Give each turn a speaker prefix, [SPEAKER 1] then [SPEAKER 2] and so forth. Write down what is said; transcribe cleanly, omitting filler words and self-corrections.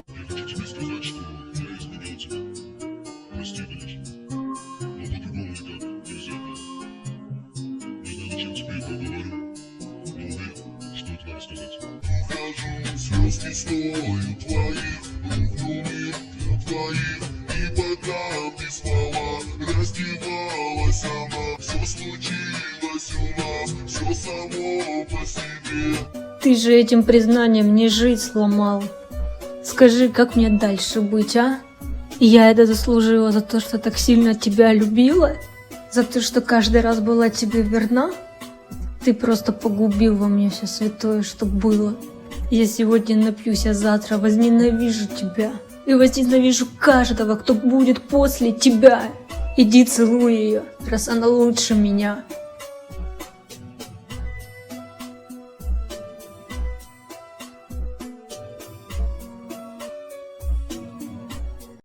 [SPEAKER 1] Я хочу тебе сказать, что я изменил тебя. Прости, конечно. Но по-другому никак нельзя было. Не знаю, зачем тебе это говорю, но уверен, что это надо сказать. Ухожу, звезд не стою твоих, рухнул мир для твоих. И пока ты спала, раздевалась она. Все случилось у нас, все само по себе.
[SPEAKER 2] Ты же этим признанием мне жизнь сломал. Скажи, как мне дальше быть, а? Я это заслужила за то, что так сильно тебя любила? За то, что каждый раз была тебе верна? Ты просто погубил во мне все святое, что было. Я сегодня напьюсь, а завтра возненавижу тебя. И возненавижу каждого, кто будет после тебя. Иди целуй ее, раз она лучше меня.